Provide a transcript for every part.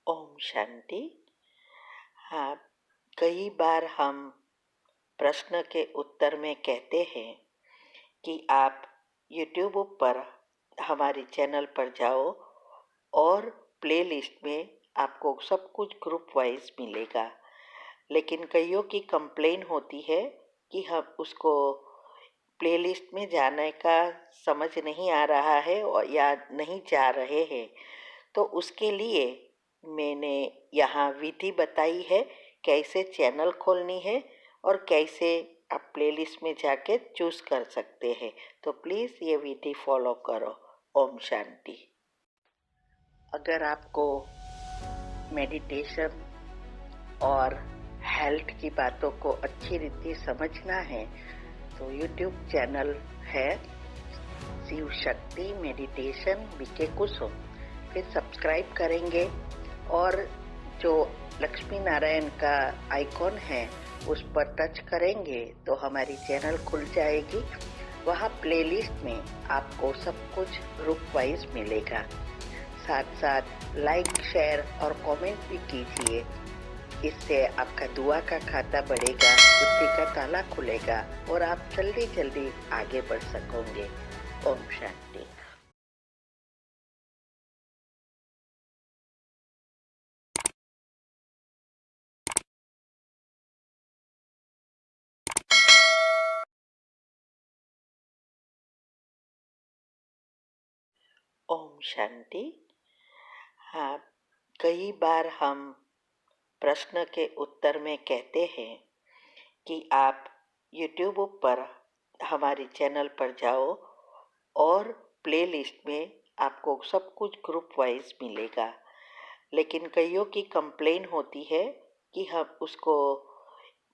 ओम शांति। हाँ, कई बार हम प्रश्न के उत्तर में कहते हैं कि आप YouTube पर हमारे चैनल पर जाओ और प्लेलिस्ट में आपको सब कुछ ग्रुप वाइज मिलेगा। लेकिन कईयों की कंप्लेन होती है कि हम उसको प्लेलिस्ट में जाने का समझ नहीं आ रहा है और या नहीं जा रहे हैं। तो उसके लिए मैंने यहाँ विधि बताई है कैसे चैनल खोलनी है और कैसे आप प्लेलिस्ट में जाके चूज कर सकते हैं। तो प्लीज़ ये विधि फॉलो करो। ओम शांति। अगर आपको मेडिटेशन और हेल्थ की बातों को अच्छी रीति समझना है तो यूट्यूब चैनल है शिव शक्ति मेडिटेशन बीके कुसुम। फिर सब्सक्राइब करेंगे और जो लक्ष्मी नारायण का आइकॉन है उस पर टच करेंगे तो हमारी चैनल खुल जाएगी। वहाँ प्लेलिस्ट में आपको सब कुछ ग्रुप वाइज मिलेगा। साथ साथ लाइक शेयर और कमेंट भी कीजिए। इससे आपका दुआ का खाता बढ़ेगा, बुद्धि का ताला खुलेगा और आप जल्दी जल्दी आगे बढ़ सकोगे। ओम शांति। ओम शांति। हाँ, कई बार हम प्रश्न के उत्तर में कहते हैं कि आप YouTube पर हमारे चैनल पर जाओ और प्लेलिस्ट में आपको सब कुछ ग्रुप वाइज मिलेगा। लेकिन कईयों की कंप्लेन होती है कि हम उसको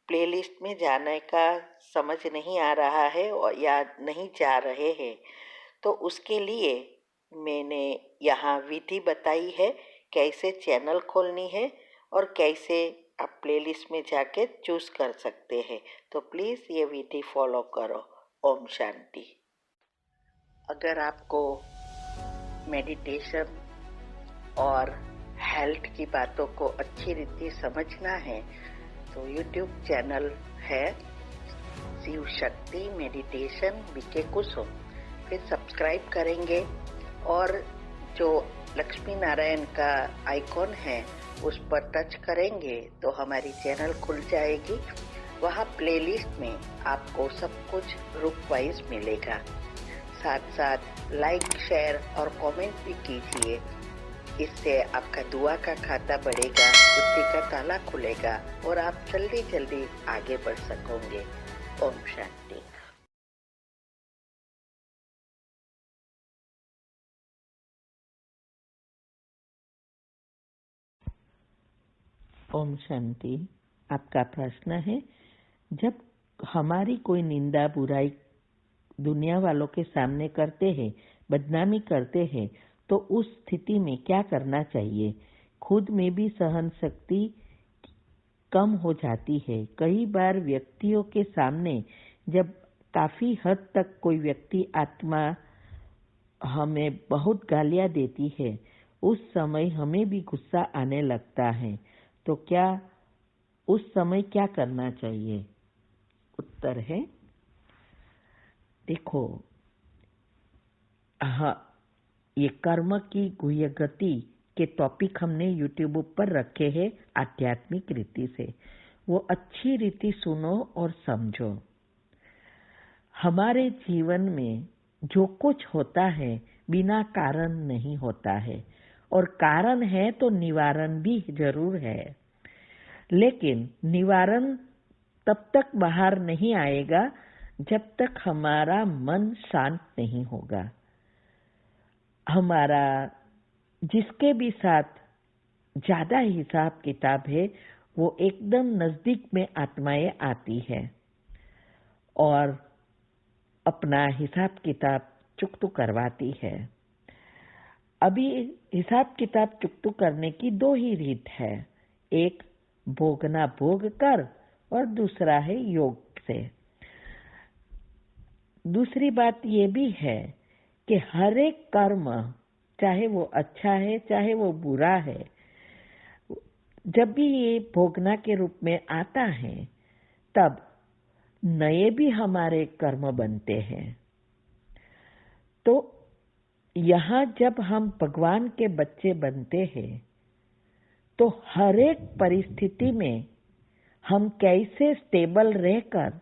प्लेलिस्ट में जाने का समझ नहीं आ रहा है और या नहीं जा रहे हैं। तो उसके लिए मैंने यहाँ विधि बताई है कैसे चैनल खोलनी है और कैसे आप प्लेलिस्ट में जाके चूज कर सकते हैं। तो प्लीज़ ये विधि फॉलो करो। ओम शांति। अगर आपको मेडिटेशन और हेल्थ की बातों को अच्छी रीति समझना है तो यूट्यूब चैनल है शिव शक्ति मेडिटेशन बीके कुसुम। फिर सब्सक्राइब करेंगे और जो लक्ष्मी नारायण का आइकॉन है उस पर टच करेंगे तो हमारी चैनल खुल जाएगी। वहाँ प्लेलिस्ट में आपको सब कुछ ग्रुप वाइज मिलेगा। साथ साथ लाइक शेयर और कमेंट भी कीजिए। इससे आपका दुआ का खाता बढ़ेगा, बुद्धि का ताला खुलेगा और आप जल्दी जल्दी आगे बढ़ सकोगे। ओम शांति। ओम शांति। आपका प्रश्न है, जब हमारी कोई निंदा बुराई दुनिया वालों के सामने करते हैं, बदनामी करते हैं, तो उस स्थिति में क्या करना चाहिए? खुद में भी सहन शक्ति कम हो जाती है। कई बार व्यक्तियों के सामने जब काफी हद तक कोई व्यक्ति आत्मा हमें बहुत गालियां देती है, उस समय हमें भी गुस्सा आने लगता है। तो क्या उस समय क्या करना चाहिए? उत्तर है, देखो, हाँ, ये कर्म की गुह्य गति के टॉपिक हमने YouTube पर रखे हैं आध्यात्मिक रीति से। वो अच्छी रीति सुनो और समझो। हमारे जीवन में जो कुछ होता है बिना कारण नहीं होता है, और कारण है तो निवारण भी जरूर है। लेकिन निवारण तब तक बाहर नहीं आएगा जब तक हमारा मन शांत नहीं होगा। हमारा जिसके भी साथ ज्यादा हिसाब किताब है वो एकदम नजदीक में आत्माएं आती है और अपना हिसाब किताब चुकतू करवाती है। अभी हिसाब किताब चुकतू करने की दो ही रीत है, एक भोगना भोग कर और दूसरा है योग से। दूसरी बात ये भी है कि हर एक कर्म, चाहे वो अच्छा है चाहे वो बुरा है, जब भी ये भोगना के रूप में आता है तब नए भी हमारे कर्म बनते हैं। तो यहाँ जब हम भगवान के बच्चे बनते हैं तो हर एक परिस्थिति में हम कैसे स्टेबल रहकर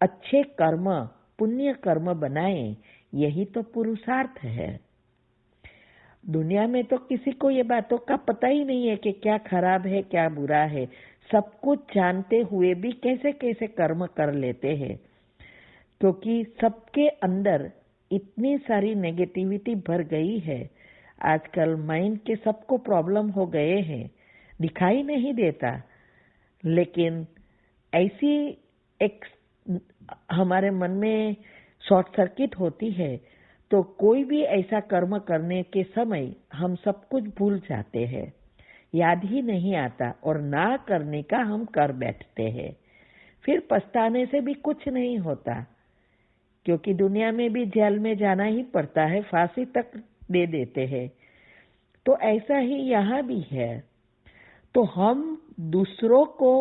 अच्छे कर्म, पुण्य कर्म बनाएं, यही तो पुरुषार्थ है। दुनिया में तो किसी को ये बातों का पता ही नहीं है कि क्या खराब है क्या बुरा है। सब कुछ जानते हुए भी कैसे कैसे कर्म कर लेते हैं, क्योंकि सबके अंदर इतनी सारी नेगेटिविटी भर गई है। आजकल माइंड के सबको प्रॉब्लम हो गए हैं, दिखाई नहीं देता, लेकिन ऐसी एक हमारे मन में शॉर्ट सर्किट होती है तो कोई भी ऐसा कर्म करने के समय हम सब कुछ भूल जाते हैं, याद ही नहीं आता और ना करने का हम कर बैठते हैं। फिर पछताने से भी कुछ नहीं होता, क्योंकि दुनिया में भी जेल में जाना ही पड़ता है, फांसी तक दे देते हैं। तो ऐसा ही यहाँ भी है। तो हम दूसरों को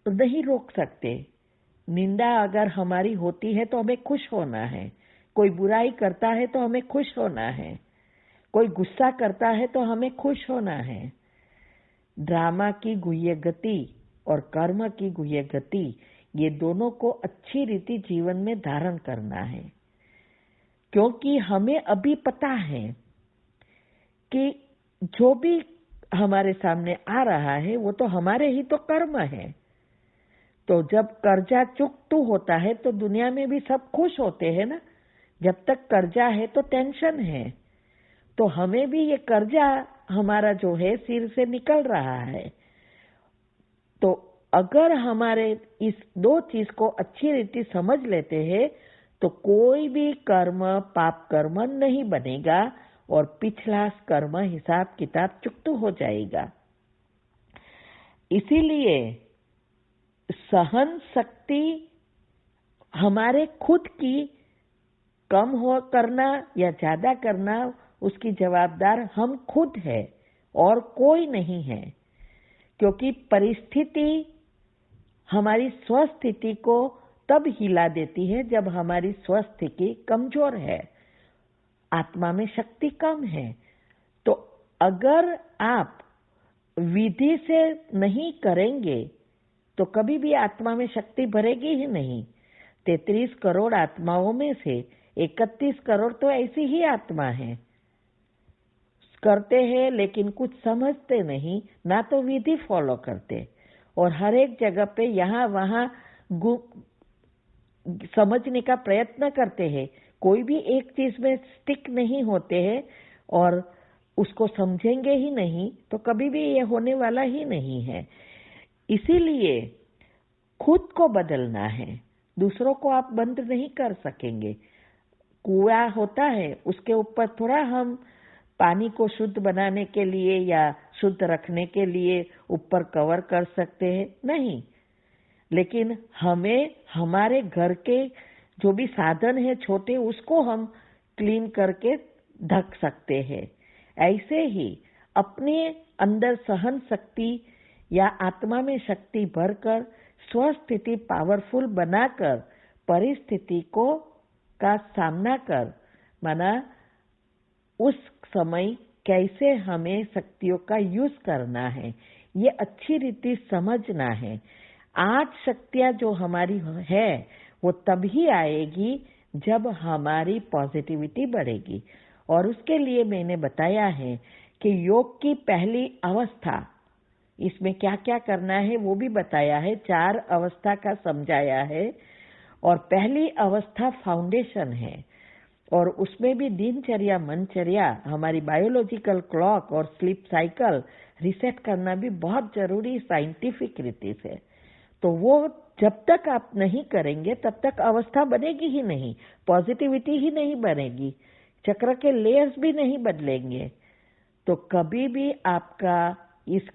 नहीं रोक सकते। निंदा अगर हमारी होती है तो हमें खुश होना है, कोई बुराई करता है तो हमें खुश होना है, कोई गुस्सा करता है तो हमें खुश होना है। ड्रामा की गुह्य गति और कर्म की गुह्य गति, ये दोनों को अच्छी रीति जीवन में धारण करना है, क्योंकि हमें अभी पता है कि जो भी हमारे सामने आ रहा है वो तो हमारे ही तो कर्म है। तो जब कर्जा चुकता होता है तो दुनिया में भी सब खुश होते हैं ना। जब तक कर्जा है तो टेंशन है, तो हमें भी ये कर्जा हमारा जो है सिर से निकल रहा है। तो अगर हमारे इस दो चीज को अच्छी रीति समझ लेते हैं तो कोई भी कर्म पाप कर्म नहीं बनेगा और पिछला कर्म हिसाब किताब चुकता हो जाएगा। इसीलिए सहन शक्ति हमारे खुद की कम हो करना या ज्यादा करना, उसकी जवाबदार हम खुद है और कोई नहीं है। क्योंकि परिस्थिति हमारी स्वस्थिति को तब हिला देती है जब हमारी स्वस्थिति कमजोर है, आत्मा में शक्ति कम है। तो अगर आप विधि से नहीं करेंगे तो कभी भी आत्मा में शक्ति भरेगी ही नहीं। 33 करोड़ आत्माओं में से 31 करोड़ तो ऐसी ही आत्मा है, करते हैं लेकिन कुछ समझते नहीं, ना तो विधि फॉलो करते और हर एक जगह पे यहाँ वहाँ समझने का प्रयत्न करते हैं। कोई भी एक चीज में स्टिक नहीं होते हैं और उसको समझेंगे ही नहीं तो कभी भी ये होने वाला ही नहीं है। इसीलिए खुद को बदलना है, दूसरों को आप बंद नहीं कर सकेंगे। कुआं होता है, उसके ऊपर थोड़ा हम पानी को शुद्ध बनाने के लिए या शुद्ध रखने के लिए ऊपर कवर कर सकते हैं, नहीं। लेकिन हमें हमारे घर के जो भी साधन है छोटे, उसको हम क्लीन करके ढक सकते हैं। ऐसे ही अपने अंदर सहन शक्ति या आत्मा में शक्ति भरकर स्वस्थिति पावरफुल बनाकर परिस्थिति को का सामना कर, माना उस समय कैसे हमें शक्तियों का यूज करना है, ये अच्छी रीति समझना है। आज शक्तियां जो हमारी है वो तभी आएगी जब हमारी पॉजिटिविटी बढ़ेगी। और उसके लिए मैंने बताया है कि योग की पहली अवस्था, इसमें क्या क्या करना है वो भी बताया है, 4 अवस्था का समझाया है। और पहली अवस्था फाउंडेशन है और उसमें भी दिनचर्या मनचर्या, हमारी बायोलॉजिकल क्लॉक और स्लीप साइकिल रिसेट करना भी बहुत जरूरी साइंटिफिक रीति से। तो वो जब तक आप नहीं करेंगे तब तक अवस्था बनेगी ही नहीं, पॉजिटिविटी ही नहीं बनेगी, चक्र के लेयर्स भी नहीं बदलेंगे, तो कभी भी आपका इस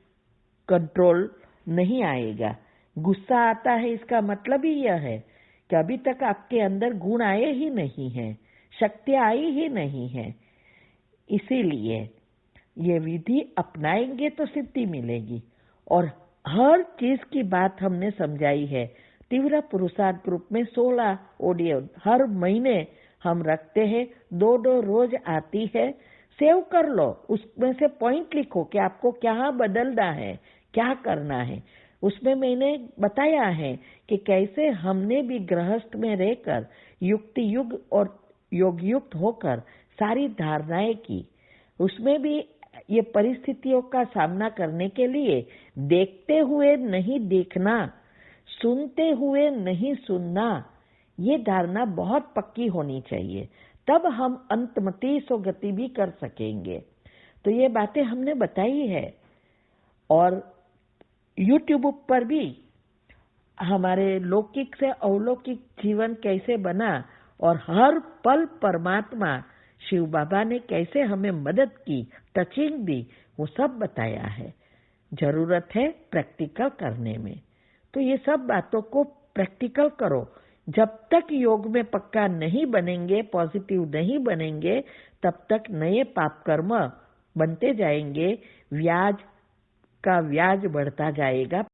कंट्रोल नहीं आएगा। गुस्सा आता है इसका मतलब ही यह है कि अभी तक आपके अंदर गुण आए ही नहीं है, शक्ति आई ही नहीं है। इसीलिए ये विधि अपनाएंगे तो सिद्धि मिलेगी। और हर चीज की बात हमने समझाई है। तीव्र पुरुषार्थ ग्रुप में 16 ऑडियो हर महीने हम रखते हैं, 2 रोज आती है। सेव कर लो, उसमें से पॉइंट लिखो कि आपको क्या बदलना है, क्या करना है। उसमें मैंने बताया है कि कैसे हमने भी गृहस्थ में रहकर युक्ति युग और योग युक्त होकर सारी धारणाएं की। उसमें भी ये परिस्थितियों का सामना करने के लिए देखते हुए नहीं देखना, सुनते हुए नहीं सुनना, ये धारणा बहुत पक्की होनी चाहिए। तब हम अंतमति सो गति भी कर सकेंगे। तो ये बातें हमने बताई है। और YouTube पर भी हमारे लौकिक से अलौकिक जीवन कैसे बना और हर पल परमात्मा शिव बाबा ने कैसे हमें मदद की, टचिंग दी, वो सब बताया है। जरूरत है प्रैक्टिकल करने में। तो ये सब बातों को प्रैक्टिकल करो। जब तक योग में पक्का नहीं बनेंगे, पॉजिटिव नहीं बनेंगे, तब तक नए पाप कर्म बनते जाएंगे, व्याज का व्याज बढ़ता जाएगा।